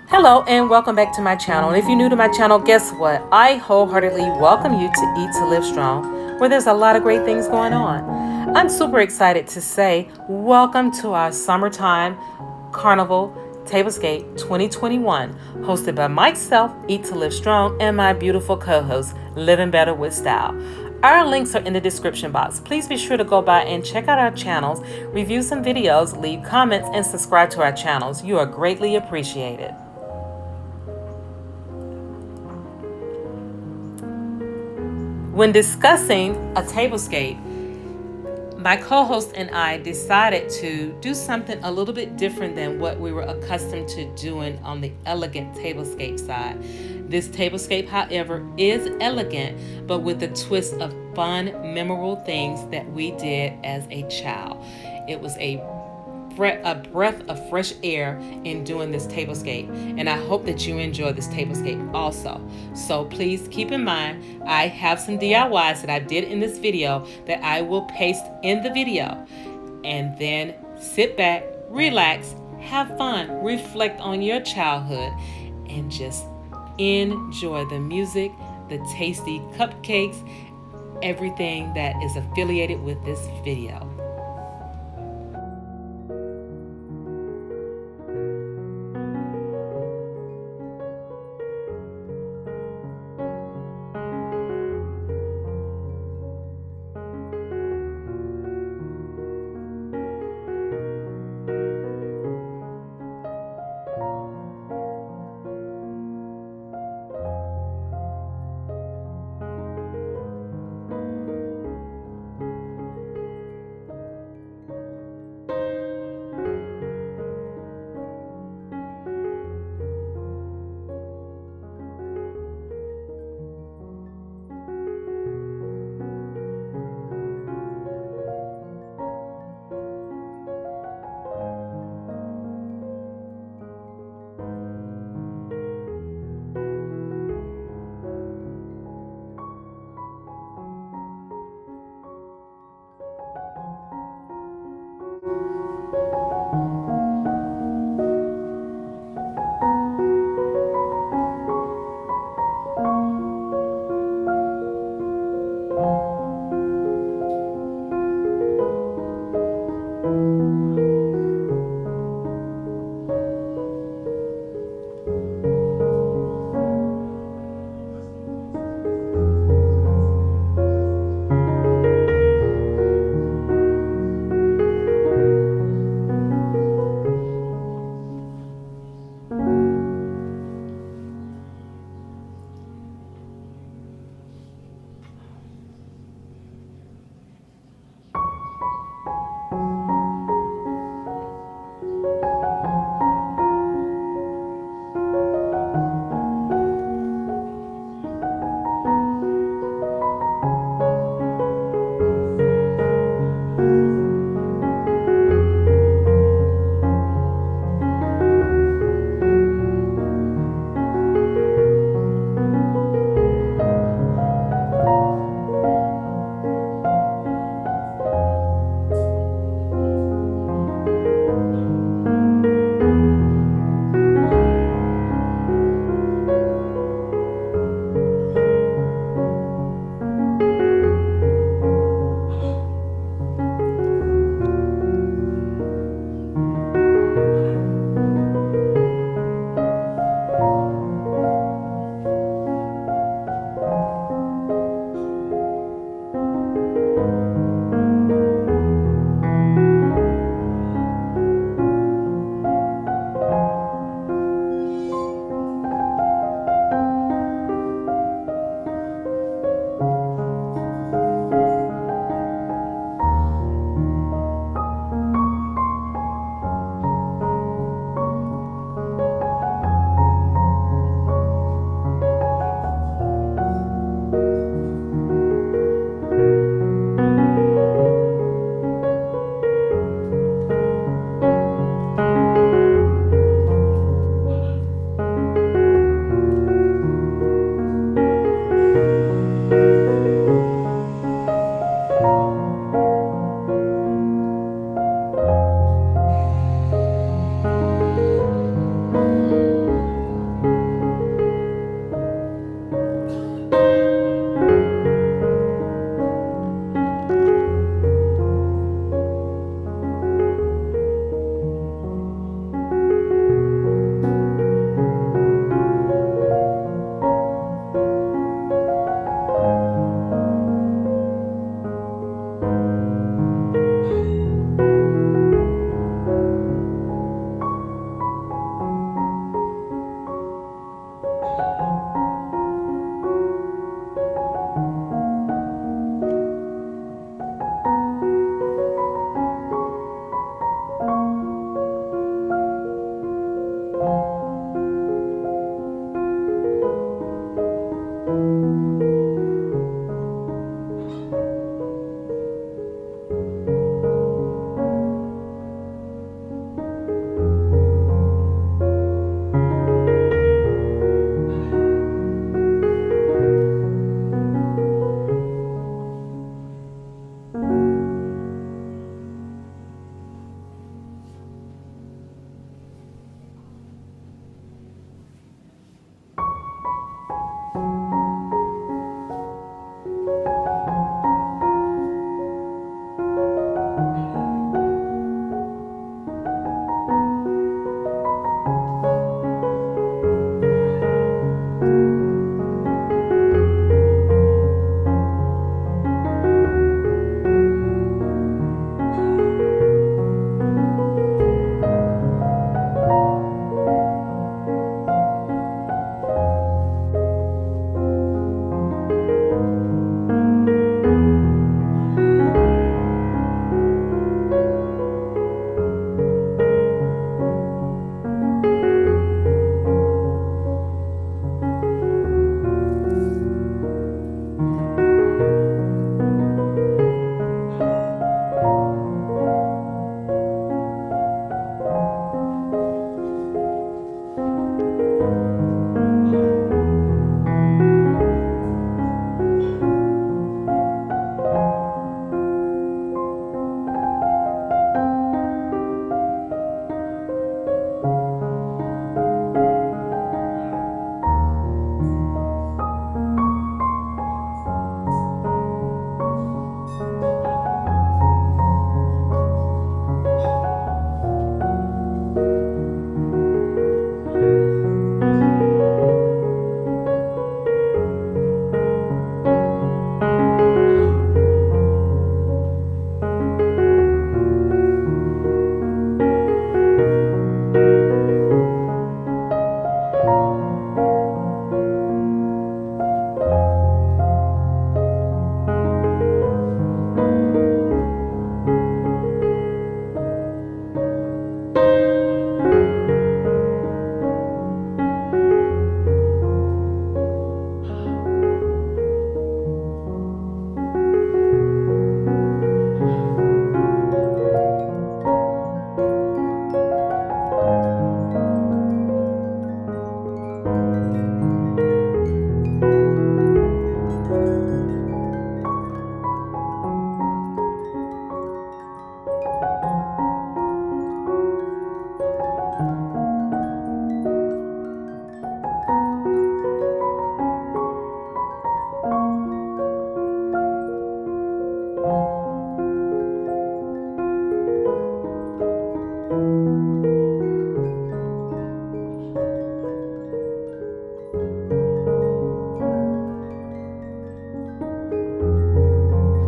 Hello and welcome back to my channel. And if you're new to my channel, guess what? I wholeheartedly welcome you to Eat to Live Strong, where there's a lot of great things going on. I'm super excited to say welcome to our summertime Carnival Tablescape 2021, hosted by myself, Eat to Live Strong, and my beautiful co-host, Living Better with Style. Our links are in the description box. Please be sure to go by and check out our channels, review some videos, leave comments, and subscribe to our channels. You are greatly appreciated. When discussing a tablescape, my co host and I decided to do something a little bit different than what we were accustomed to doing on the elegant tablescape side. This tablescape, however, is elegant, but with a twist of fun, memorable things that we did as a child. It was a breath of fresh air in doing this tablescape, and I hope that you enjoy this tablescape also. So please keep in mind, I have some DIYs that I did in this video that I will paste in the video, and then sit back, relax, have fun, reflect on your childhood, and just enjoy the music, the tasty cupcakes, everything that is affiliated with this video.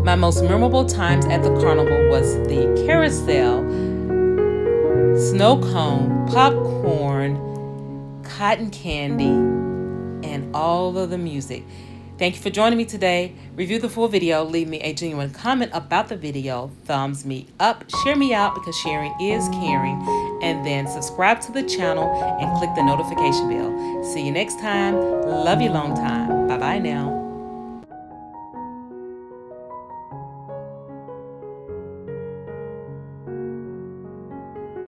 My most memorable times at the carnival was the carousel, snow cone, popcorn, cotton candy, and all of the music. Thank you for joining me today. Review the full video, leave me a genuine comment about the video, thumbs me up, share me out because sharing is caring, and then subscribe to the channel and click the notification bell. See you next time. Love you long time. Bye-bye now.